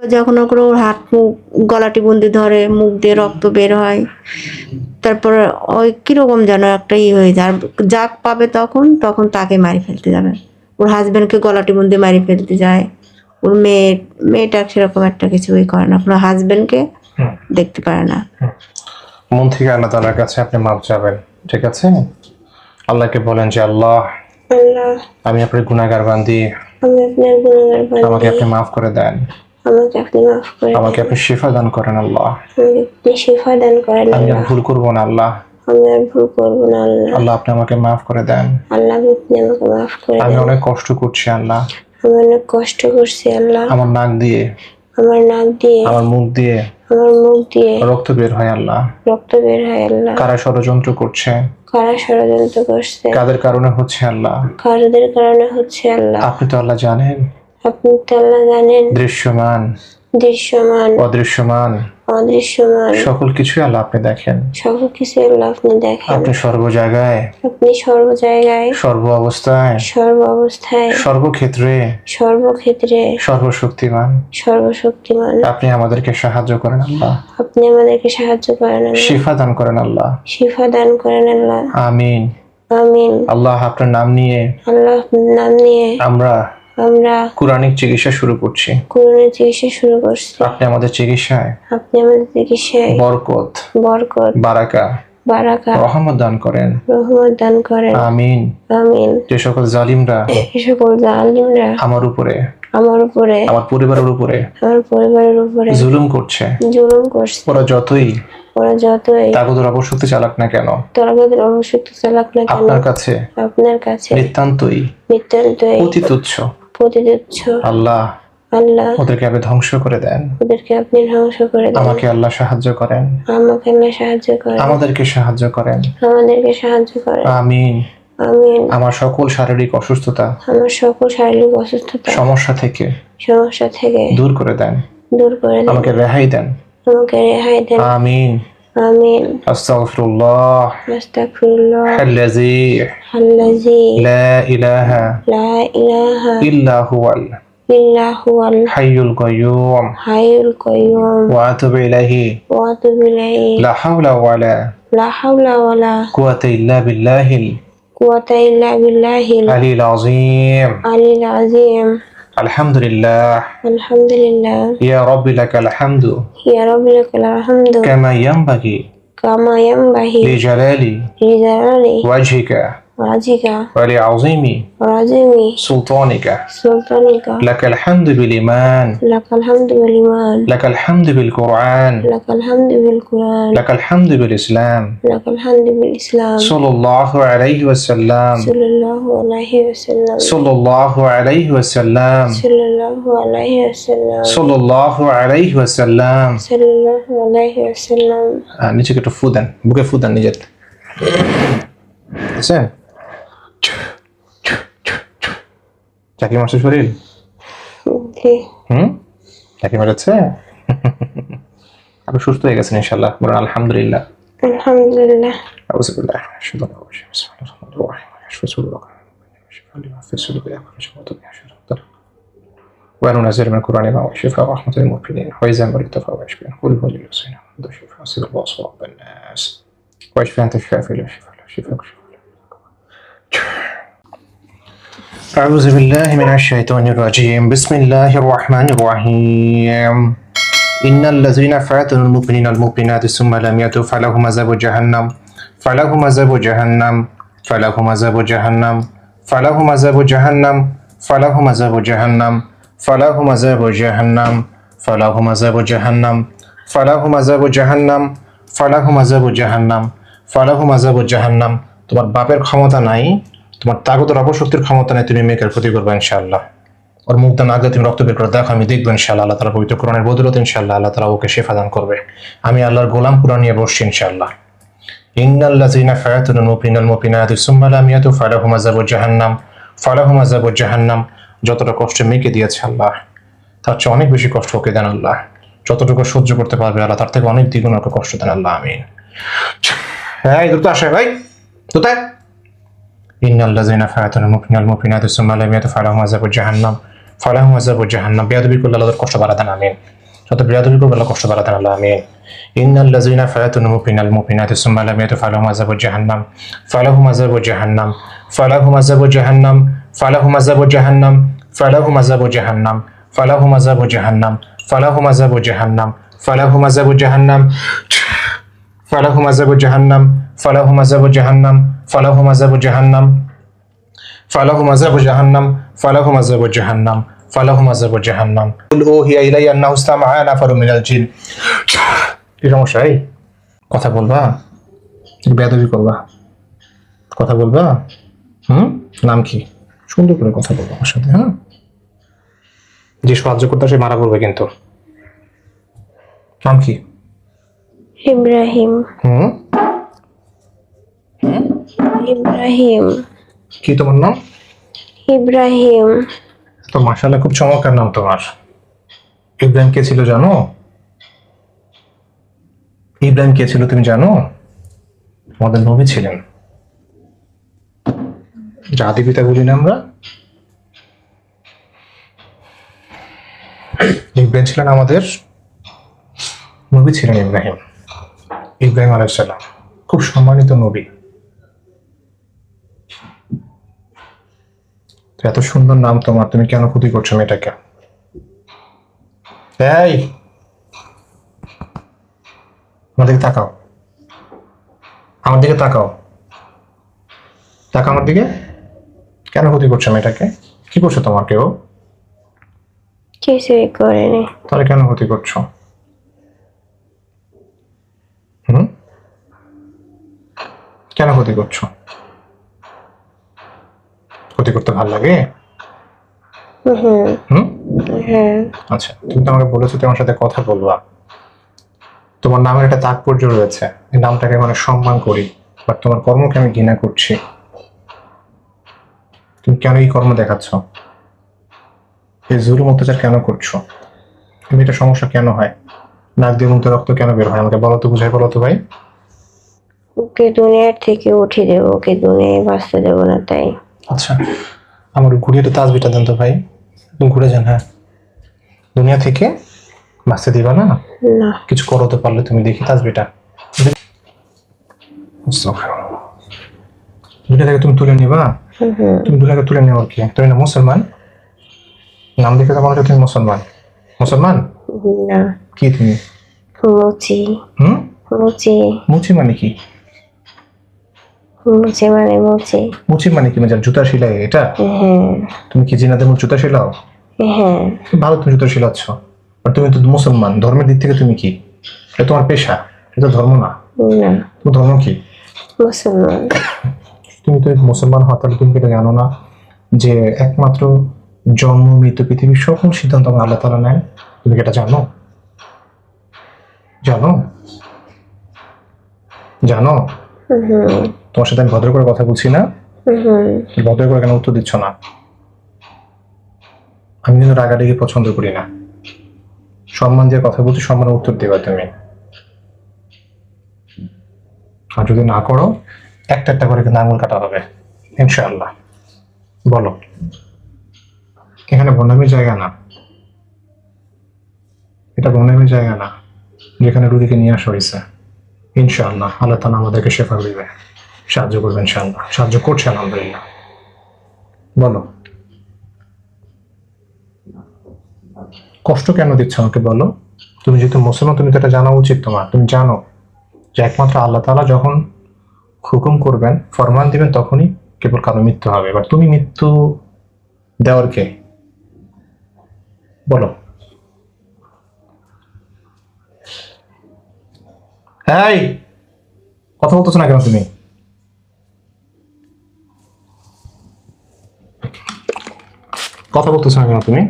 যখন করে ওর হাত মুখ গলাটি বন্দি ধরে, মুখ দিয়ে রক্ত বের হয়, তারপর ওই কিরকম যেন একটা হয়ে যায়। আর যাক পাবে তখন তখন তাকে মারি ফেলতে যাবে, ওর হাজবেন্ডকে গলাটি বন্দি মারি ফেলতে যায়। ওর মেয়েটা সেরকম একটা কিছুই করে না, আপনার হাজবেন্ডকে দেখতে পারে না। মন থেকে আল্লাহ তাআলার কাছে আপনি মাপ চাবেন, ঠিক আছে? আল্লাহকে বলেন যে আল্লাহ, আমি আপনার গুনাহগার বান্দি, আমাকে আপনি মাফ করে দেন, আমাকে আপনি শিফা দান করেন আল্লাহ, আমি আর ভুল করবো না আল্লাহ, আল্লাহ আপনি আমাকে মাফ করে দেন। আমি অনেক কষ্ট করছি আল্লাহ, আমার নাক দিয়ে, আমার মুখ দিয়ে রক্ত বের হয় আল্লাহ, কারা ষড়যন্ত্র করছে, কাদের কারণে হচ্ছে আল্লাহ, আপনি তো আল্লাহ জানেন, দৃশ্যমান অদৃশ্যমান সকল কিছু আল্লাহ আপনি দেখেন, আপনি সর্ব জায়গায়, সর্ব অবস্থায়, সর্বক্ষেত্রে সর্বশক্তিমান, আপনি আমাদেরকে সাহায্য করেন আল্লাহ, শিফা দান করেন আল্লাহ, আমিন। আল্লাহ আপনার নাম নিয়ে আমরা কোরআনিক চিকিৎসা শুরু করছি। আপনি আমাদের চিকিৎসায় বরকত, বারাকা, রহমত দান করেন। আমিন। যে সকল জালিমরা আমার উপরে, আমার পরিবারের উপরে জুলুম করছে, ওরা যতই তাগুদের অপশক্তি চালাক না কেন, আপনার কাছে নিতান্তই অতি তুচ্ছ। আল্লাহ ওদেরকে আপনি ধ্বংস করে দেন, আমাকে আল্লাহ সাহায্য করেন, আমাদেরকে সাহায্য করেন। আমিন। আমার সকল শারীরিক অসুস্থতা, সমস্যা থেকে দূর করে দেন, আমাকে রেহাই দেন। আমিন। আস্তাগফিরুল্লাহ আল্লাযী লা ইলাহা ইল্লা হুয়াল হাইয়ুল কাইয়্যুম ওয়া আতুবু ইলাইহি লা হাওলা ওয়ালা কুওয়াতা ইল্লা বিল্লাহিল আলিয়্যিল আযীম। আলহামদুলিল্লাহ ইয়া রাব্বি লাকাল হামদু কামা ইয়ানবাগি লিজালালি ওয়াজহিকা ওয়া লিআযীমি সুলতানিকা। লাকাল হামদু বিল ঈমান, লাকাল হামদু বিল কুরআন, লাকাল হামদু বিল ইসলাম। সাল্লাল্লাহু আলাইহি ওয়াসাল্লাম, সাল্লাল্লাহু আলাইহি ওয়াসাল্লাম, সাল্লাল্লাহু আলাইহি ওয়াসাল্লাম। নিচে একটু ফু দেন, বুকে ফু দেন নিজের, বুঝছেন? চাকি মারছে শরীর, চাকি মারাচ্ছে। আপনি সুস্থ হয়ে গেছেন ইনশাআল্লাহ, বলেন আলহামদুলিল্লাহ। আউযুবিল্লাহ وننزل من القرآن ما هو شفاء ورحمة للمؤمنين وإذا مرضت فهو يشفين قل هو للذين آمنوا شفاء صدق الله صواب الناس واشفي أنت الشافي لا شفاء لا شفاء. أعوذ بالله من الشيطان الرجيم بسم الله الرحمن الرحيم إن الذين فاتنوا المؤمنين المؤمنات ثم لم يتوبوا فلهم عذاب جهنم فلهم عذاب جهنم فلهم عذاب جهنم فلهم عذاب جهنم فلهم عذاب جهنم فلهم عذاب جهنم فلهم عذاب جهنم فلهم عذاب جهنم فلهم عذاب جهنم فلهم عذاب جهنم. তোমার বাপের ক্ষমতা নাই, তোমার তাগতের অপশক্তির ক্ষমতা নাই, তুমি মেয়েকে ক্ষতি করবে ইনশাআল্লাহ। ওর মুখ দান আগে তুমি রক্ত বের করে দেখো, আমি দেখবো ইনশাআল্লাহ। আল্লাহ তাআলা পবিত্র কোরআনের বদৌলতে ইনশাআল্লাহ আল্লাহ তাআলা ওকে শিফা দান করবে। আমি আল্লাহর গোলাম কোরআন নিয়ে বসছি ইনশাআল্লাহ। ইন্নাল্লাযীনা ফাতানুল মুমিনাল মুমিনাতি সুম্মা লাম ইয়াতুবু ফালাহুম আযাবু জাহান্নাম ফালাহুম আযাবু জাহান্নাম। যতটা কষ্ট মেয়েকে দিয়েছে আল্লাহ, তার চেয়ে অনেক বেশি কষ্ট ওকে দেন আল্লাহ। যতটুকু সহ্য করতে পারবে আল্লাহ তার থেকে অনেক দ্বিগুণ ওকে কষ্ট দেন আল্লাহ। আমিন। হ্যাঁ দ্রুত আসে ভাই, দ্রুত। ইন্নাল্লাযীনা ফাতানুল মুমিনাল মুমিনাতি সুম্মা লাম ইয়াতুবু ফালাহুম আযাবু জাহান্নাম ফালাহুম আযাবু জাহান্নাম, বেয়াদবি করলে আল্লাহ কষ্ট বাড়া দেন, আমিন। যত বেয়াদবি করবে আল্লাহ কষ্ট বাড়া দেন, আল্লাহ আমিন। ইন্নাল্লাযীনা ফাতানুল মুমিনাল মুমিনাতি সুম্মা লাম ইয়াতু ফালাহুম আযাবু জাহান্নাম, ফালাহুম আযাবু জাহান্নাম, ফালাহুম আযাবু জাহান্নাম, ফালাহুম আযাবু জাহান্নাম, ফালাহুম আযাবু জাহান্নাম, ফালাহুম আযাবু জাহান্নাম, ফালাহুম আযাবু জাহান্নাম, ফালাহুম আযাবু জাহান্নাম, ফালাহুম আযাবু জাহান্নাম, ফালাহুম আযাবু জাহান্নাম, ফালাহুম আযাবু জাহান্নাম, ফালাহুম আযাবু জাহান্নাম, ফালাহুম আযাবু জাহান্নাম, ফালাহুম আযাবু জাহান্নাম। কুল উহিয়া ইলাইয়া আন্নাহু ইসতামাআ নাফারুম মিনাল জিন। কি সমস্যা? এই কথা বলবা, বেয়াদবি করবা, কথা বলবা? নাম কি? সুন্দর করে কথা বলবো আমার সাথে, হ্যাঁ? যে সাহায্য করতে সে মারা পড়বে কিন্তু। নাম কি? ইব্রাহিম। ইব্রাহিম। কি তোমার নাম? ইব্রাহিম। তো মাশাআল্লাহ, খুব চমৎকার নাম তোমার। ইব্রাহিম কে ছিল জানো? ইব্রাহিম কে ছিল তুমি জানো? আমাদের নবী ছিলেন। জাতি পিতা বলি না আমরা? ইব্রাহিম ছিলেন আমাদের নবী, ছিলেন ইব্রাহিম। ইব্রাহিম আলাইহিস সালাম খুব সম্মানিত নবী। তো এত সুন্দর নাম তোমার, তুমি কেন ক্ষতি করছো মেয়েটাকে? এই, আমার দিকে তাকাও, আমার দিকে তাকাও, তাকাও আমার দিকে। কেন ক্ষতি করছো মেয়েটাকে? কি করছো তোমার কেউ? কিছুই করেনি। তাহলে কেন ক্ষতি করছো? কেন ক্ষতি করছো? ক্ষতি করতে ভালো লাগে? হ্যাঁ। আচ্ছা, তুমি তো আমাকে বলেছো তোমার সাথে কথা বলবা। তোমার নামের একটা তাৎপর্য রয়েছে, এই নামটাকে মানে সম্মান করি, বাট তোমার কর্মকে আমি ঘৃণা করছি। তুমি কেন এই কর্ম দেখাচ্ছ? এই জুলুম অত্যাচার কেন করছো? তুমি এটা সমস্যা কেন হয়? নাক দিয়ে মুখে রক্ত কেন বের হয়? আমাকে বলো তো, বুঝাই বলো তো ভাই। ওকে দুনিয়ার থেকে উঠিয়ে দেবো, ওকে দুনিয়ায় বাঁচতে দেবো না, তাই। আচ্ছা, আমার ঘুরিয়ে তো তাজবিটা দেন তো ভাই। তুমি ঘুরে যান, হ্যাঁ। দুনিয়া থেকে বাঁচতে দিবা না? না। কিছু করো তো পারলে, তুমি দেখি তাজবিটা। দুনিয়া থেকে তুমি তুলে নিবা? তুমি দুনিয়াকে তুলে নেওয়ার কি? তুমি না মুসলমান? নাম দেখে তো মনে হচ্ছে তুমি মুসলমান। মুসলমান না। কি তুমি? মুচি। মুচি। মুচি মানে কি? মুচি মানে মুচি। মুচি মানে কি? মানে জুতা সেলাই এটা? হ্যাঁ। তুমি কি জিনাদের মুখ জুতা সেলাও? হ্যাঁ। ভালো, তুমি জুতা সেলাচ্ছ, আর তুমি তো মুসলমান। ধর্মের দিক থেকে তুমি কি? এটা তোমার পেশা, এটা ধর্ম না। না। তোমার ধর্ম কি? মুসলমান। তুমি তো মুসলমান হওয়া, তাহলে তুমি এটা জানো না যে একমাত্র জন্ম মৃত্যু পৃথিবীর সকল সিদ্ধান্ত আমার আল্লাহ তাআলা নেন? তুমি কি এটা জানো? জানো? জানো? তোমার সাথে আমি ভদ্র করে কথা বলছি না? ভদ্র করে কেন উত্তর দিচ্ছ না? আমি কিন্তু রাগারাগি পছন্দ করি না। সম্মান দিয়ে কথা বলছি, সম্মানের উত্তর দেবা তুমি। আর যদি না করো, একটা একটা করে কিন্তু আঙুল কাটা হবে ইনশাআল্লাহ। বলো, এখানে বন্যামির জায়গা না, এটা বন্যামির জায়গা না যেখানে রুগীকে নিয়ে আসা হয়েছে। ইনশাআল্লাহ আল্লাহ তাআলা আমাদেরকে শেফা দিবে, সাহায্য করবেন ইনশাআল্লাহ, সাহায্য করছে আলহামদুলিল্লাহ। বলো, কষ্ট কেন দিচ্ছ আমাকে বলো? তুমি যেহেতু মুসলমান, তুমি তো এটা জানা উচিত তোমার। তুমি জানো যে একমাত্র আল্লাহ তাআলা যখন হুকুম করবেন, ফরমান দিবেন, তখনই কেবল কারো মৃত্যু হবে। এবার তুমি মৃত্যু দেওয়ার কে? বলো। এই, কথা বলতেছো না কেন তুমি? কথা বলতেছো না কেন তুমি?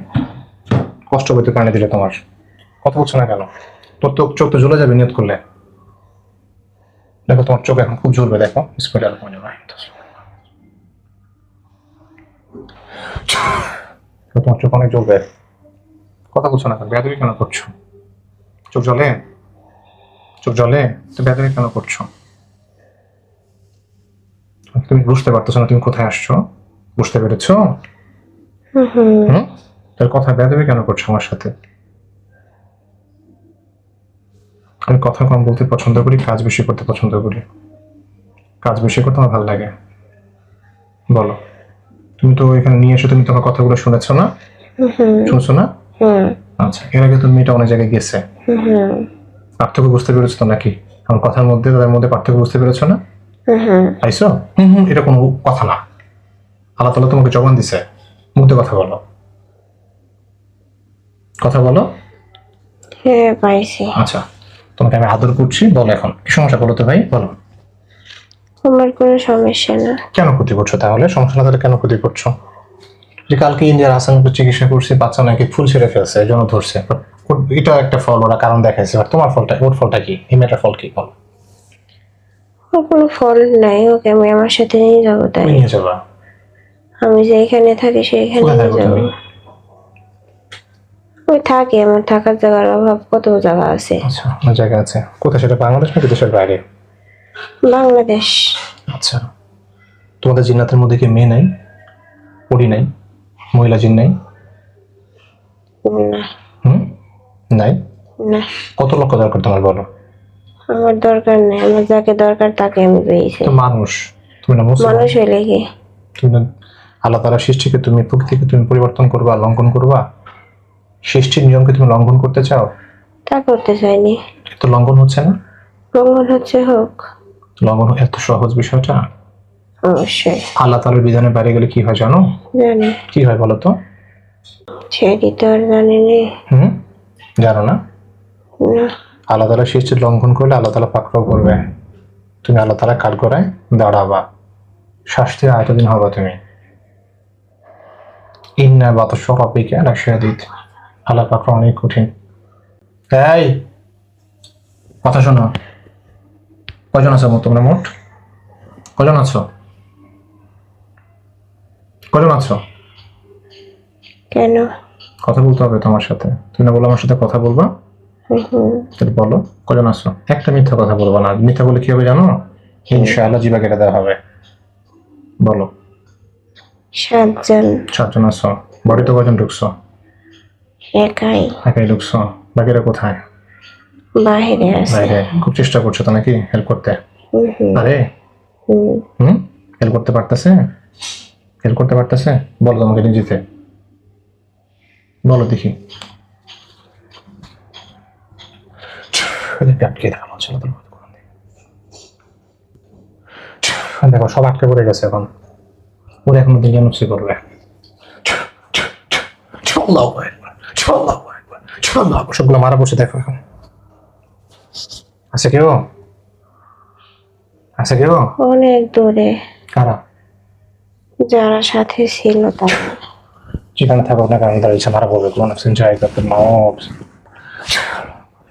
কষ্ট পেতে প্রাণী দিলে তোমার, কথা বলছো না কেন? তোর তো চোখ তো জ্বলে যাবে নিয়ত করলে। দেখো তোমার চোখ এখন খুব জ্বলবে, দেখো। তোমার চোখ অনেক জ্বলবে। কথা বলছো না কেন? বেয়াদবি কেন করছো? চোখ জ্বলে? চোখ জ্বলে তো বেয়াদবি কেন করছো? তুমি বুঝতে পারতেছো না তুমি কোথায় আসছো? বুঝতে পেরেছো? তোর কথা বেয়াদবি কেন করছো আমার সাথে? আমি কথা কম বলতে পছন্দ করি, কাজ বেশি করতে পছন্দ করি। কাজ বেশি করতে আমার ভালো লাগে। বলো, তুমি তো এখানে নিয়ে এসে তুমি তোমার কথাগুলো শুনেছো না? শুনছো না? আচ্ছা, এর আগে তুমি মেয়েটা অনেক জায়গায় গেছে, পার্থক্য বুঝতে পেরেছো তো নাকি? আমার কথার মধ্যে তাদের মধ্যে পার্থক্য বুঝতে পেরেছো না? আইসো এটা কোনো কথা না। আল্লাহ তাআলা তোমাকে জবান দিছে, মুখ দিয়ে কথা বলো, কথা বলো। হ্যাঁ পাইছি। আচ্ছা, তোমাকে আমি আদর করছি, বলো এখন কি সমস্যা বলো তো ভাই, বলো। আমার কোনো সমস্যা না। কেন ক্ষতি করছো তাহলে? সমস্যা না তাহলে কেন ক্ষতি করছো? যে কালকে ইন্ডিয়ার আসানকে চিকিৎসা করছে, বাচ্চা নাকি ফুল ছেড়ে ফেলছে, এই জন্য ধরছে। এটা একটা ফল, ওরা কারণ দেখাইছে। আর তোমার ফলটা, ওর ফলটা কি? এই মেয়েটার ফল কি? বলো। ওর কোনো ফল নাই, ওকে আমি আমার সাথে নিয়ে যাবো। তাই তুমি নিয়ে যাবা? আমি যেখানে থাকি সেইখানে কোথায় নিয়ে থাকো যাবো। তুমি? ওই থাকি, আমার থাকার জায়গার অভাব কত জায়গা আছে। আচ্ছা, আমার জায়গা আছে। কোথায় সেটা, বাংলাদেশ নাকি দেশের বাইরে? বাংলাদেশ। আচ্ছা, তোমাদের জিন্নাতের মধ্যে কি মেয়ে নাই, পরি নাই, মহিলা জিন নাই? না নাই। না, কত লক্ষ দরকার তোমার, বলো। আমার দরকার নেই, আমার যাকে দরকার তাকে আমি পেয়েছি। তো মানুষ, তুমি না মুসলমান? মানুষ হইলে কি? তুমি না আল্লাহ তাআলা সৃষ্টিকে, তুমি প্রকৃতিকে তুমি পরিবর্তন করবা, লঙ্ঘন করবা? সৃষ্টির নিয়মকে তুমি লঙ্ঘন করতে চাও? তা করতে চাইনি। তো লঙ্ঘন হচ্ছে না? লঙ্ঘন হচ্ছে হোক। লঙ্ঘন এত সহজ বিষয়টা? অবশ্যই আল্লাহ তাআলার বিধানের বাইরে গেলে কি হয় জানো? জানি। কি হয় বলো তো? সেটি তো আর জানি নে। জানো না? না। আল্লাহ তাআলা সৃষ্টির লঙ্ঘন করলে আল্লাহ তাআলা পাকড়াও করবে। তুমি আল্লাহ তাআলা কাঠগড়ায় দাঁড়াবা, শাস্তির আয়তাধীন হবা তুমি। ইন্না বাতাসা রাব্বিকা লাশাদীদ। আল্লাহ পাকড়াও অনেক কঠিন। এই কথা শোনো, কজন আছো তোমরা মোট? কজন আছো? কজন আছো? কেন? কথা বলতে হবে তোমার সাথে। তুমি না বলো আমার সাথে কথা বলবা? তাহলে বলো কজন আছো। একটা মিথ্যা কথা বলবা না। মিথ্যা বলে কি হবে জানো? ইনশাআল্লাহ জিবা কেটে দেওয়া হবে। বলো। 7 জন। 7 জন আছো। বাড়িতে কজন ঢুকছো? একাই। একাই ঢুকছো? বাকিরা কোথায়? বাহিরে আছে। বাইরে। খুব চেষ্টা করছো তো নাকি হেল্প করতে? আরে হেল্প করতে পারতেছে? হেল্প করতে পারতেছে? বলো তোমাকে নিজেতে, বলো দেখি। আটকে থাকা হচ্ছে না। দেখো সব আটকে পড়ে গেছে এখন। ওরা এখন দুনিয়া নকশি করবে। সবগুলো মারা পড়ছে দেখো এখন। আছে কেউ? আছে কেউ? অনেক দূরে। কারা? যারা সাথে ছিল তারা। যেখানে থাকুক না কারণ তার ইচ্ছা মারা পড়বে। কোন যাই করতে মাও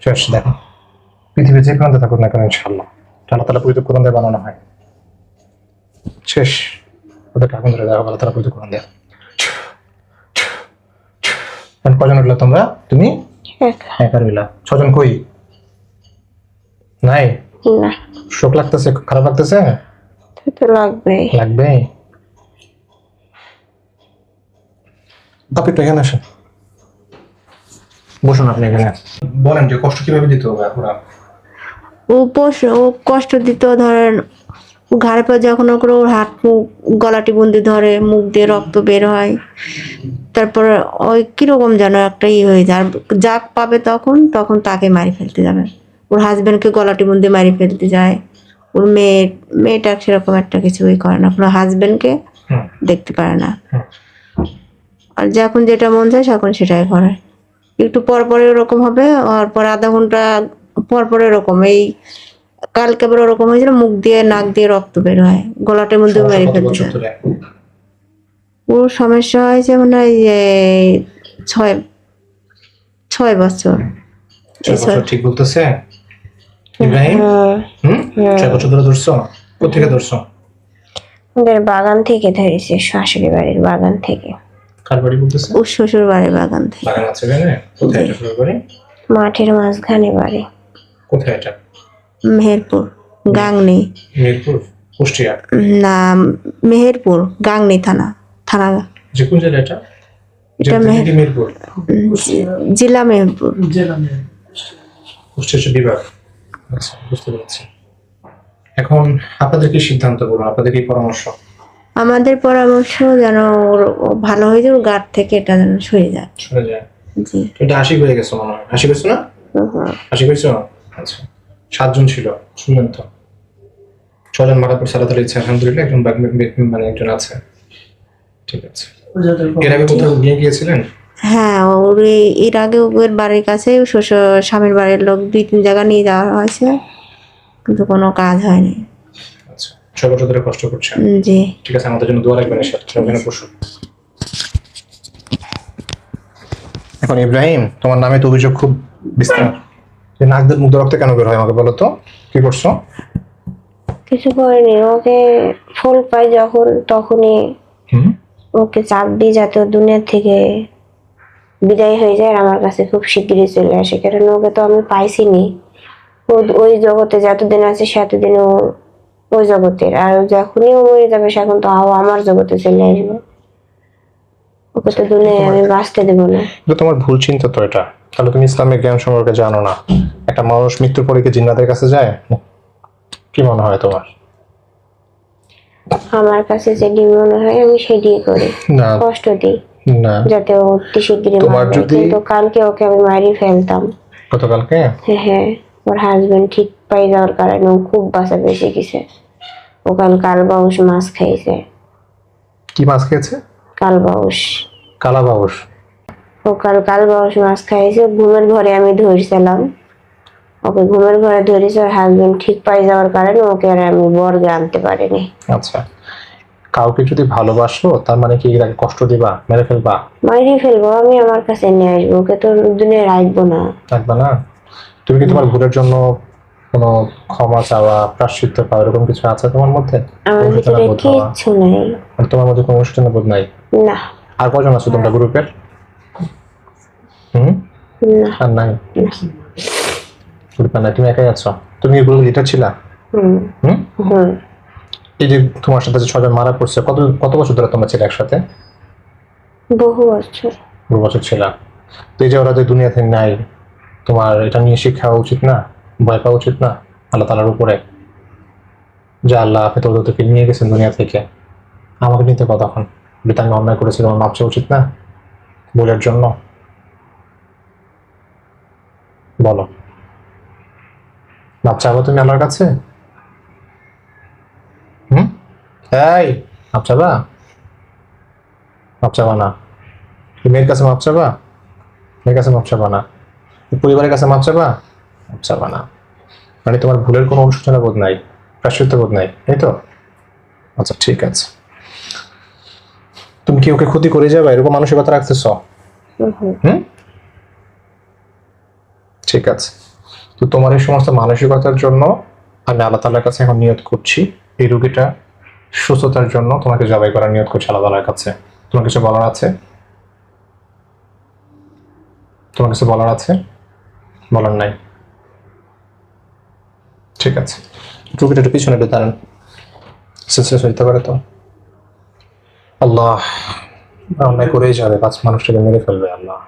শেষ। দেখো পৃথিবীর যে প্রান্তে থাকুক না কেন ইনশাআল্লাহ আল্লাহ তাআলা পবিত্র কোরআন দিয়ে বানানো হয়। শেষ। ওদেরকে আগুন ধরে দেওয়া, আল্লাহ তাআলা পবিত্র কোরআন দেয়। কজন উঠলো তোমরা? তুমি একা রইলা। 6 জন কই? নাই? না। শোক লাগতেছে? খারাপ লাগতেছে? তো লাগবে। লাগবে। বাপ একটু এখানে আসেন, বসুন আপনি এখানে। বলেন যে কষ্ট কিভাবে দিতে হবে ওরা? ও কষ্ট দিত, ধরেন ঘাড়ে পা যখন করে ওর হাত মুখ গলাটি বন্দি ধরে, মুখ দিয়ে রক্ত বের হয়, তারপর ওই কিরকম যেন একটা হয়ে যায়। আর যাক পাবে তখন তাকে মারি ফেলতে যাবে। ওর হাজবেন্ডকে গলাটি বন্দি মারি ফেলতে যায়। ওর মেয়েটা সেরকম একটা কিছুই করে না, কোনো হাজবেন্ডকে দেখতে পারে না। আর যখন যেটা মন চায় তখন সেটাই করে। একটু পর পরে ওরকম হবে, আর পরে আধা ঘন্টা পর পরে এরকম। এই কালকে আবার ওরকম হয়েছিল, মুখ দিয়ে নাক দিয়ে রক্ত বের হয়, গলাটার মধ্যে মেরে ফেলতে যায়। ওর সমস্যা হয়েছে মনে হয় যে 6 বছর। 6 বছর ঠিক বলতেছে ইব্রাহিম? 6 বছর ধরে ধরছো? কোথেকে ধরছো? ওদের বাগান থেকে ধরেছে, শাশুড়ি বাড়ির বাগান থেকে। কার বাড়ি বলতেছে? ওর শ্বশুর বাড়ির বাগান থেকে। বাগান আছে এখানে? কোথায় এটা শ্বশুর বাড়ি? মাঠের মাঝখানে বাড়ি। কোথায় এটা? মেহেরপুর গাংনি। মিরপুর কুষ্টিয়া? না, মেহেরপুর গাংনি থানা। যে কোন জেলা এটা? এটা মিরপুর জেলা মেহেরপুর। কুষ্টিয়া বিভাগ। আচ্ছা, বুঝতে পেরেছি। এখন আপনাদের কি সিদ্ধান্ত বলুন, আপনাদের কি পরামর্শ? আমাদের পরামর্শ যেন ওর ও ভালো হয়ে যায়, ওর গাঁট থেকে এটা যেন সরে যায়। শুনে যায়। জি। এটা আশিক হয়ে গেছে মনে হয়। আশিক হয়েছে না? আশিক হয়েছে? আচ্ছা। 7 জন ছিল, শুনলেন তো। 6 জন মারা পড়ছে, আল্লাহ তাআলার ইচ্ছা, আলহামদুলিল্লাহ একজন মানে একজন আছে। ঠিক আছে। এর আগে কোথাও নিয়ে গিয়েছিলেন? হ্যাঁ, ওর এর আগে ওর বাড়ির কাছে শ্বশুর স্বামীর বাড়ির লোক 2-3 জায়গা নিয়ে যাওয়া হয়েছে, কিন্তু কোনো কাজ হয়নি। আচ্ছা, 6 বছর ধরে কষ্ট করছেন। জি। ঠিক আছে, আমাদের জন্য দোয়া রাখবেন ইনশাআল্লাহ। পশু। এখন ইব্রাহিম, তোমার নামে তো অভিযোগ খুব বিস্তার। যে নাক দিয়ে মুখ রক্ত কেন বের হয় আমাকে বলো তো, কি করছো? কিছু করিনি, ওকে ফুল পাই যখন তখনই ওকে চাপ দিই যাতে ও দুনিয়া থেকে বিদায় হয়ে যায় আর আমার কাছে খুব শিগগিরই চলে আসে, কারণ ওকে তো আমি পাইছিনি। ও ওই জগতে যতদিন আছে সেতদিন ও ওই জগতের, আর যখনই ও মরে যাবে সেখন তো আমার জগতে চলে আসবে। ওকে তো দুনিয়ায় আমি বাঁচতে দেবো না। এটা তোমার ভুল চিন্তা তো এটা। তাহলে তুমি ইসলামিক জ্ঞান সম্পর্কে জানো না। একটা মানুষ মৃত্যুর পরে কি জিন্নাতের কাছে যায়? কি মনে হয় তোমার? আমার কাছে যেটি মনে হয় আমি সেটি করি, না কষ্ট দিই না, যাতে ও অতি শিগগিরই তোমার মারা যায়। যদি- কিন্তু কালকে ওকে আমি মারি ফেলতাম। গতকালকে হ্যাঁ, ওর হাজবেন্ড ঠিক পাই যাওয়ার কারণে ও খুব বাঁচা বেঁচে গেছে। ও কালবাউস মাছ খাইছে। কি মাছ খেয়েছে? কালবাউস। কালাবাউস। ও কালবাউস মাছ খাইছে। ঘুমের ঘরে আমি ধরছিলাম, ওকে ঘুমের ঘরে ধরেছে। ওর হাজবেন্ড ঠিক পাই যাওয়ার কারণে ওকে আর আমি বর্গে আনতে পারিনি। আচ্ছা, কাউকে যদি ভালোবাসো তার মানে কি তাকে কষ্ট দিবা, মেরে ফেলবা? মাইরে ফেলবো, আমি আমার কাছে নিয়ে আসবো, ওকে তো দুনিয়ায় রাখবো না। রাখবা না? তুমি কি তোমার ভুলের জন্য কোনো ক্ষমা চাওয়া, প্রায়শ্চিত্ত পাওয়া এরকম কিছু আছে তোমার মধ্যে? আমার ভিতরে অনুশোচনা বোধ হওয়া? কিচ্ছু নাই। আর তোমার মধ্যে কোনো অনুশোচনা বোধ নাই? না। আর কজন আছো তোমরা গ্রুপের? না। আর নাই? না। গ্রুপে নাই, তুমি একাই আছো। তুমি কি গ্রুপের লিডার ছিলা? হুম। হুম? হুম। এই যে তোমার সাথে যে 6 জন মারা পড়ছে, কত কত বছর ধরে তোমরা ছিলে একসাথে? বহু বছর। 2 বছর ছিল। তো এই যে ওরা যে দুনিয়াতে নাই, তোমার এটা নিয়ে শিক্ষা হওয়া উচিত না? ভয় পাওয়া উচিত না আল্লাহ তাআলার উপরে? যে আল্লাহ আপনি তো ওদেরকে নিয়ে গেছেন দুনিয়া থেকে, আমাকে নিতে কতক্ষণ? যেটা আমি অন্যায় করেছি আমার মাপ চাওয়া উচিত না ভুলের জন্য? বলো, মাপ চাবো তুমি আল্লাহর কাছে? এই, মাপ চাবা? মাপ চাবা না? তুমি মেয়ের কাছে মাপ চাবা? মেয়ের কাছে মাপ চাবা না? পরিবারের কাছে মাপ চাবা? মাপ চাবা না। মানে তোমার ভুলের কোনো অনুশোচনা বোধ নাই, প্রায়শ্চিত্ত বোধ নাই, তাই তো? আচ্ছা, ঠিক আছে। তুমি কি ওকে ক্ষতি করে যাবে এরকম মানসিকতা রাখতেছ? ঠিক আছে। তো তোমার এই সমস্ত মানসিকতার জন্য আমি আল্লাহ তাআলার কাছে এখন নিয়ত করছি, এই রোগীটা সুস্থতার জন্য তোমাকে জবাই করার নিয়ত করছি আল্লাহ তাআলার কাছে। তোমার কিছু বলার আছে? তোমার কিছু বলার আছে? বলার নাই? ঠিক আছে, রোগীটা একটু পিছনে একটু দাঁড়ান। সিলসিলা হইতে পারে তো। আল্লাহ, অন্যায় করেই যাবে, মানুষটাকে মেরে ফেলবে। আল্লাহ,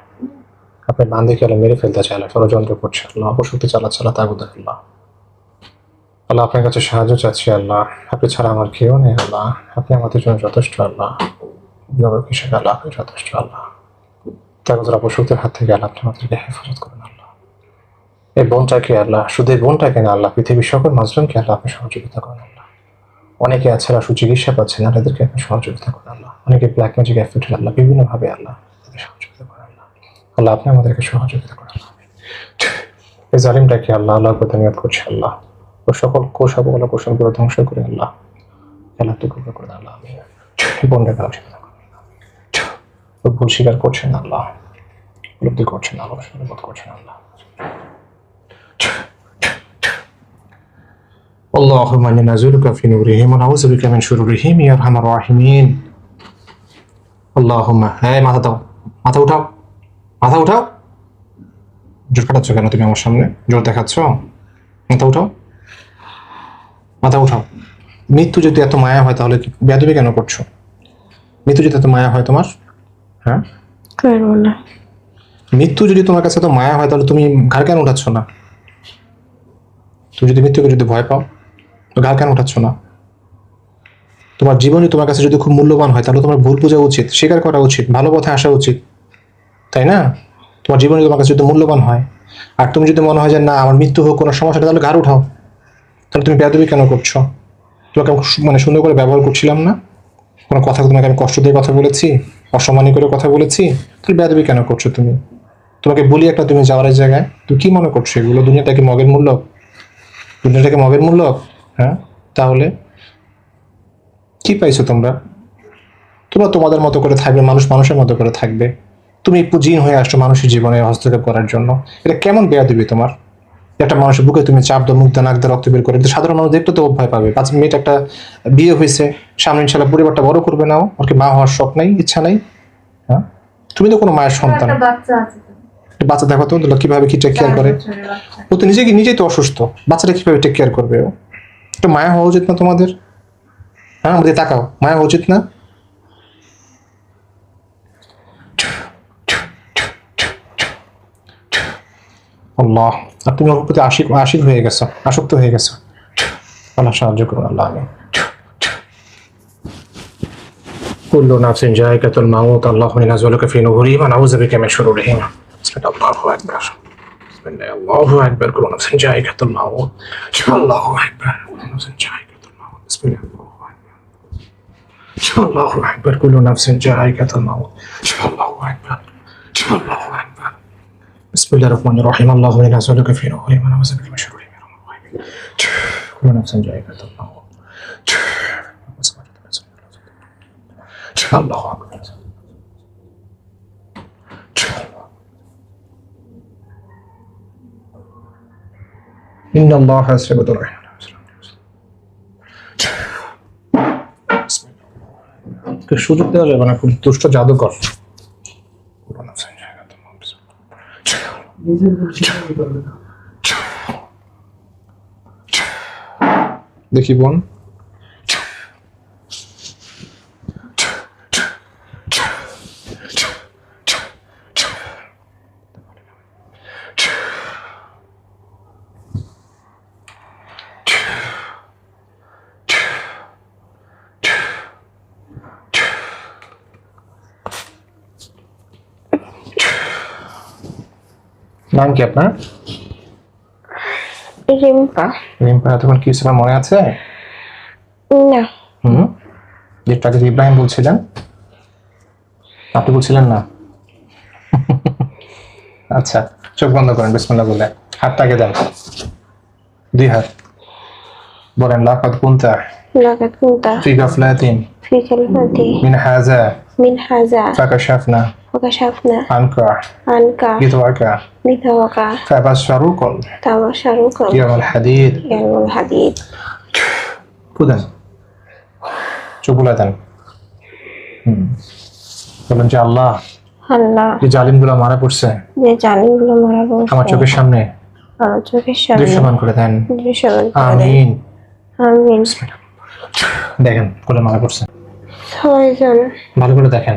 আপনি বান্দিকে আল্লাহ মেরে ফেলতে চাইলে ষড়যন্ত্র করছে আল্লাহ, অপশক্তি চালাচ্ছে আল্লাহ, তাগুদ আল্লাহ। আল্লাহ, আপনার কাছে সাহায্য চাচ্ছি আল্লাহ, আপনি ছাড়া আমার কেউ নেই আল্লাহ, আপনি আমাদের জন্য যথেষ্ট আল্লাহ, জগৎ হিসেবে আল্লাহ আপনি যথেষ্ট আল্লাহ। তাগুদের অপশক্তির হাত থেকে আল্লাহ আপনি আমাদেরকে হেফাজত করুন আল্লাহ। এই বোনটাকে আল্লাহ, শুধু এই বোনটাকে না আল্লাহ, পৃথিবীর সকল মাজলুমকে আল্লাহ আপনি সহযোগিতা করুন আল্লাহ। অনেকে আছে সুচিকিৎসা পাচ্ছে না, তাদেরকে আপনি সহযোগিতা করুন আল্লাহ। অনেকে ব্ল্যাক ম্যাজিক এফেক্টেড আল্লাহ, বিভিন্নভাবে আল্লাহ তাদের সহযোগিতা করেন আল্লাহ। আল্লাহ আপনি আমাদেরকে সহযোগিতা করেন আল্লাহ। এই জালিমটাকে আল্লাহ আল্লাহর প্রতি নিয়ত করছে আল্লাহ, ও সকল কোষাবগুলো কোষণগুলো ধ্বংস করে আল্লাহ, আল্লাহ টুকরো করে আল্লাহ। আমি বন্ডে করার চিন্তা করেন, ও ভুল স্বীকার করছেন আল্লাহ, উপলব্ধি করছেন আল্লাহ, বোধ করছেন আল্লাহ। اللهم إنا نعوذ في نورهم ونعوذ بك من شرورهم يا أرحم الراحمين اللهم এই মাথা দাও, মাথা উঠাও, মাথা উঠাও। জোর কাটাচ্ছ কেন তুমি আমার সামনে? জোর দেখাচ্ছ? মাথা উঠাও, মাথা উঠাও। মৃত্যু যদি এত মায়া হয় তাহলে বেয়াদবি কেন করছো? মৃত্যু যদি এত মায়া হয় তোমার, হ্যাঁ, করবো না। মৃত্যু যদি তোমার কাছে তো মায়া হয় তাহলে তুমি ঘাড় কেন উঠাচ্ছ না? তুমি যদি মৃত্যুকে যদি ভয় পাও তো ঘাড় কেন উঠাচ্ছ না? তোমার জীবনই তোমার কাছে যদি খুব মূল্যবান হয় তাহলে তোমার ভুল বোঝা উচিত, স্বীকার করা উচিত, ভালো পথে আসা উচিত, তাই না? তোমার জীবনই তোমার কাছে যদি মূল্যবান হয়, আর তুমি যদি মনে হয় যে না আমার মৃত্যু হোক কোনো সমস্যা নেই, তাহলে ঘাড় উঠাও। তাহলে তুমি বেয়াদবি কেন করছো? তোমাকে আমি মানে সুন্দর করে ব্যবহার করছিলাম না? কোনো কথা তোমাকে আমি কষ্ট দিয়ে কথা বলেছি, অসম্মানী করে কথা বলেছি, তাহলে বেয়াদবি কেন করছো তুমি? তোমাকে বলি একটা, তুমি যাওয়ার জায়গায় তুমি কি মনে করছো এগুলো? দুনিয়াটা কি মগের মূল্য? দুনিয়াটাকে মগের মূল্য? হ্যাঁ, তাহলে কি পাইছো তোমরা? তোমরা তোমাদের মতো করে থাকবে, মানুষ মানুষের মতো করে থাকবে। তুমি জিন হয়ে আসছো মানুষের জীবনে হস্তক্ষেপ করার জন্য। এটা কেমন বেয়াদবি তোমার? একটা মানুষের বুকে তুমি চাপ দাও, মুখ দাও, নাক দাও, রক্ত বের করে, সাধারণ মানুষ দেখতে তো ভয় পাবে। 5 মিনিট একটা বিয়ে হয়েছে, সামনে ইনশাল্লাহ পরিবারটা বড় করবে, নাও ওর কি মা হওয়ার শখ নাই, ইচ্ছা নাই? হ্যাঁ, তুমি তো কোনো মায়ের সন্তান। একটা বাচ্চা আছে তো। একটা বাচ্চা দেখো তো কিভাবে কি টেক কেয়ার করে। 4 বছরের বাচ্চা। ও তো নিজেই তো অসুস্থ, বাচ্চাটা কিভাবে টেক কেয়ার করবে ও? একটু মায়া হওয়া উচিত না তোমাদের? হ্যাঁ, আমাদের তাকাও, মায়া হওয়া উচিত না? আল্লাহ, আর তুমি ওর প্রতি আশিক হয়ে গেছো, আসক্ত হয়ে গেছো। আল্লাহ সাহায্য করুন, আল্লাহ আমিন। কুল্লু নাফসিন যায়কাতুল মাউত, আল্লাহুম্মা ইন্না নাসআলুকা ফি নুহুরিহিম ওয়া নাউযু বিকা মিন শুরুরিহিম। আল্লাহু আকবার। বিসমিল্লাহ, আল্লাহু আকবার। কুল্লু নাফসিন যায়কাতুল মাউত, আল্লাহু আকবার। কুল্লু নাফসিন যায়কাতুল মাউত, বিসমিল্লাহ, আল্লাহু আকবার। আল্লাহু আকবার। কুল্লু নাফসিন যায়কাতুল মাউত, আল্লাহু আকবার। আল্লাহু আকবার। বিসমিল্লাহির রহমানির রহিম। আল্লাহুম্মা ইন্না নাসআলুকা ফি নুহুরিহিম ওয়া নাউযু বিকা মিন শুরুরিহিম। কুল্লু নাফসিন যায়কাতুল মাউত। আল্লাহু আকবার। ইন্নাল্লাহা ইয়াসরিবুল রাহিম। সুযোগ দেওয়া যাবে না, খুব দুষ্ট জাদুকর। দেখি বোন, নাম কি আপনার? রিম্পা। রিম্পা। তখন কি ছিল মনে আছে? না। যেটা আগে ইব্রাহিম বলছিলেন, আপনি বলছিলেন না? আচ্ছা, চোখ বন্ধ করেন বিসমিল্লাহ বলে, হাতটাকে দেন, 2 হাত বলেন লাকাদ কুনতা লাকাদ কুনতা ফি গাফলাতিন ফি গাফলাতিন মিন হাযা ফাকাশাফনা আনকা গিতওয়াকা ফাবাশশারুকাল ইয়াউমাল হাদীদ। খুদেন, চোখ বুলাই দেন। বলেন যে আল্লাহ, যে জালিমগুলো মারা পড়ছে আমার চোখের সামনে দৃশ্যমান করে দেন। আমিন। দেখেন কোলে মারা পড়ছে, ভালো করে দেখেন,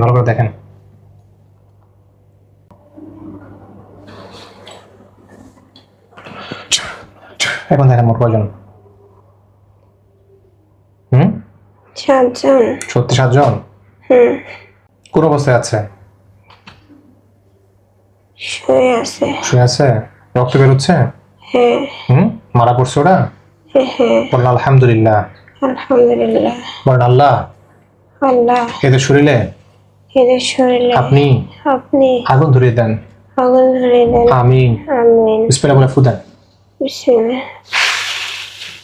ভালো করে দেখেন। এখন দেখেন মোট কয়জন? 7 জন। সত্যি 7 জন? কোন অবস্থায় আছে? শুয়ে আছে। রক্ত বেরোচ্ছে? মারা পড়ছে ওরা? বলেন আলহামদুলিল্লাহ। বলেন আল্লাহ, এদের শরীরে আপনি আগুন ধরিয়ে দেন। আমিন। বিসমিল্লাহ বলে ফু দেন।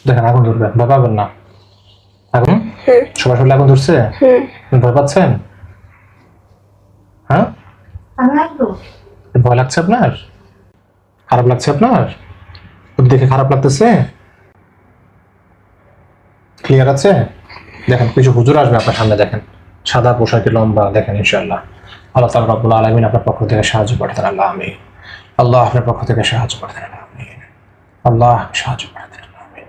দেখেন আগুন ধরবে, ভয় পাবেন না। আগুন সবার শরীরে আগুন ধরছে? ভয় পাচ্ছেন? হ্যাঁ, ভয় লাগছে আপনার? খারাপ লাগছে আপনার? দেখে খারাপ লাগতেছে? ক্লিয়ার আছে? দেখেন কিছু হুজুর আসবে আপনার সামনে, দেখেন সাদা পোশাকে লম্বা, দেখেন ইনশাআল্লাহ আল্লাহ তাআলা রাব্বুল আলামিন আপনার পক্ষ থেকে সাহায্য করে দেন। আল্লাহ আমিন। আল্লাহ আপনার পক্ষ থেকে সাহায্য করে দেন। আমিন। আল্লাহ সাহায্য করে দেন। আমিন।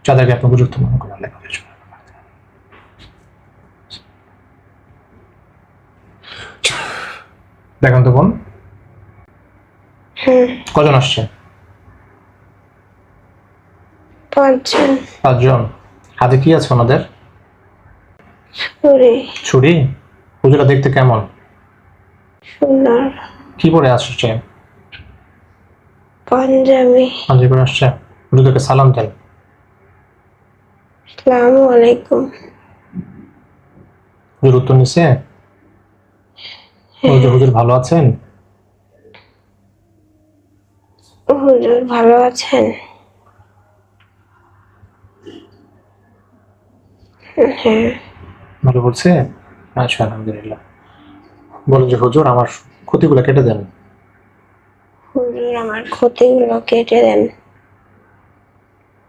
যাদেরকে আপনি উপযুক্ত মনে করেন আল্লাহ কবুল করুন। দেখেন তো বোন, কজন আসছে? 5 জন। 5 জন। হাতে কি আছে ওনাদের? ছুরি। ছুরি? হুজুরা দেখতে কেমন? সুন্দর। কি পরে আসছে? পাঞ্জাবি। পাঞ্জাবি পরে আসছে। হুজুরকে সালাম দেন। আসসালামু আলাইকুম। হুজুর উত্তর নিছে? হুজুর ভালো আছেন? হুজুর ভালো আছেন? হ্যাঁ। ভালো বলছে? আচ্ছা, আলহামদুলিল্লাহ। বলেন যে হুজুর আমার ক্ষতিগুলো কেটে দেন। হুজুর আমার ক্ষতিগুলো কেটে দেন।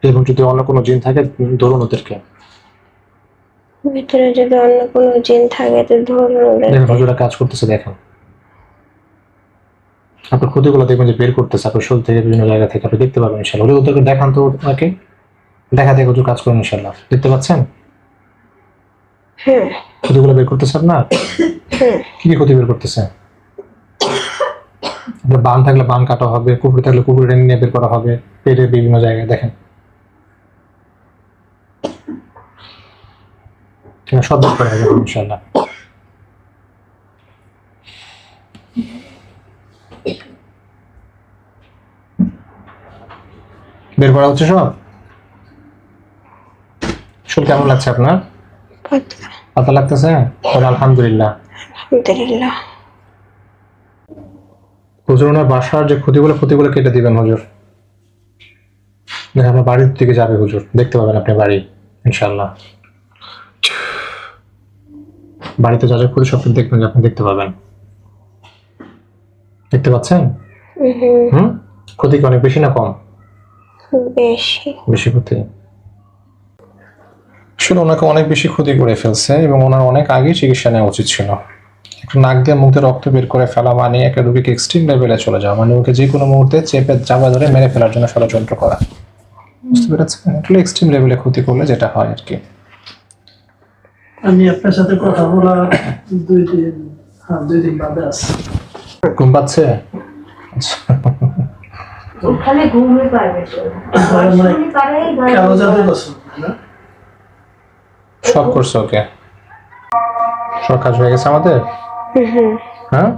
এবং যদি অন্য কোনো জিন থাকে ধরুন ওদেরকে। ভিতরে যদি অন্য কোনো জিন থাকে তো ধরুন দেখেন ওদেরকে। হুজুরা কাজ করতেছে, দেখেন আপনার ক্ষতিগুলো দেখবেন যে বের করতেছে আপনার শরীর থেকে বিভিন্ন জায়গা থেকে, আপনি দেখতে পাবেন ইনশাল্লাহ। হুজুর ওদেরকে দেখান তো, ওনাকে দেখা দেখে হুজুর কাজ করেন ইনশাল্লাহ। দেখতে পাচ্ছেন হ্যাঁ। ক্ষতিগুলো বের করতেছে আপনার? হ্যাঁ। কি কি ক্ষতি বের করতেছে? আপনার বান থাকলে বান কাটা হবে, কুকুর থাকলে কুকুর নিয়ে বের করা হবে, পেটের বিভিন্ন জায়গায় দেখেন সব বের করা যাবে ইনশাল্লাহ। বের করা হচ্ছে সব। শরীর কেমন লাগছে আপনার? পাতলা। পাতা লাগতেছে? আলহামদুলিল্লাহ। আলহামদুলিল্লাহ। হুজুর ওনার বাসার যে ক্ষতিগুলো কেটে দিবেন হুজুর। দেখেন আপনার বাড়ির দিকে যাবে হুজুর, দেখতে পাবেন আপনি বাড়ি ইনশাল্লাহ। বাড়িতে যা যা ক্ষতি সব দেখবেন, আপনি দেখতে পাবেন। দেখতে পাচ্ছেন? হুম। ক্ষতি কি অনেক বেশি না কম? বেশি। বেশি ক্ষতি। আসলে ওনাকে অনেক বেশি ক্ষতি করে ফেলছে এবং ওনার অনেক আগেই চিকিৎসা নেওয়া উচিত ছিল। একটু নাক দিয়ে মুখ দিয়ে রক্ত বের করে ফেলা মানে একটা রোগীকে এক্সট্রিম লেভেলে চলে যাওয়া, মানে ওকে যে কোনো মুহূর্তে চেপে চাপা ধরে মেরে ফেলার জন্য ষড়যন্ত্র করা। বুঝতে পেরেছেন? আসলে এক্সট্রিম লেভেলে ক্ষতি করলে যেটা হয় আর কি। আমি আপনার সাথে কথা বলা 2 দিন বাদে আছে। ঘুম পাচ্ছে? আচ্ছা। খালি ঘুমই পারবে মানে কালো জাদু করছো না? সব করছে ওকে, সব কাজ হয়ে গেছে আমাদের। হ্যাঁ,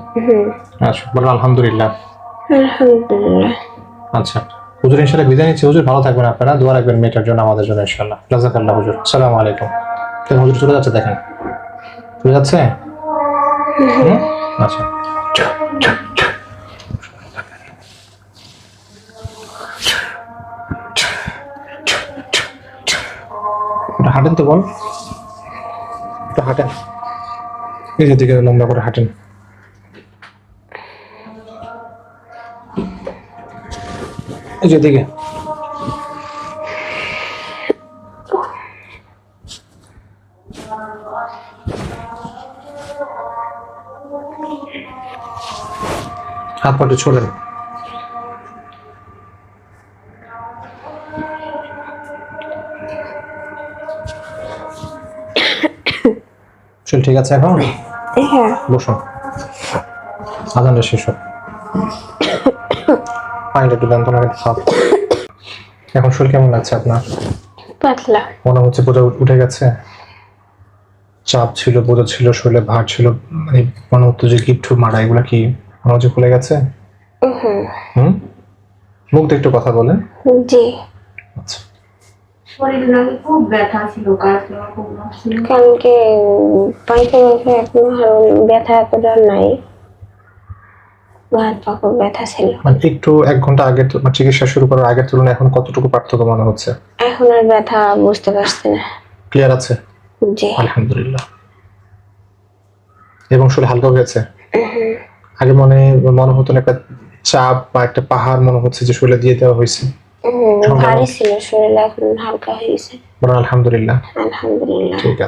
আচ্ছা বলো আলহামদুলিল্লাহ। আলহামদুলিল্লাহ। আচ্ছা হুজুর ইনশাল্লাহ বিদায় নিচ্ছি। হুজুর ভালো থাকবেন, আপনারা দোয়া রাখবেন মেয়েটার জন্য, আমাদের জন্য ইনশাল্লাহ। জাযাকাল্লাহ হুজুর। আসসালামু আলাইকুম। হুজুর চলে যাচ্ছে, দেখেন চলে যাচ্ছে। আচ্ছা হাঁটেন তো বল, একটু হাঁটেন, এই যে দিকে লম্বা করে হাঁটেন। এই যে দিকে। হাত পাটে ছোড়েন। চল ঠিক আছে এখন হ্যাঁ। বসুন, আজানটা শেষ হোক। পানিটা একটু দেন, তোমাকে খাও। এখন শরীর কেমন লাগছে আপনার? পাতলা। মনে হচ্ছে বোঝা উঠে গেছে? চাপ ছিল, বোঝা ছিল, শরীরে ভার ছিল, মানে মনে হতো যে গিট্টু মারা, এগুলা কি মনে হচ্ছে খুলে গেছে? হুম। মুখ দিয়ে একটু কথা বলেন। জি। আচ্ছা শরীর নাকি খুব ব্যথা ছিল, কালকে পায়খানা এখন ব্যথা এতটা নাই, হাত পা খুব ব্যথা ছিল। মানে একটু 1 ঘন্টা আগে চিকিৎসা শুরু করার আগের তুলনায় এখন কতটুকু পার্থক্য মনে হচ্ছে? এখন আর ব্যথা বুঝতে পারছি না। ক্লিয়ার আছে? জি। আলহামদুলিল্লাহ। এবং শরীর হালকা হয়েছে? আগে মনে হতো না একটা চাপ বা একটা পাহাড় মনে হচ্ছে যে শরীরে দিয়ে দেওয়া হয়েছে। ভারী ছিল শরীর, এখন হালকা হয়েছে। বলুন আলহামদুলিল্লাহ। আলহামদুলিল্লাহ। ঠিক আছে।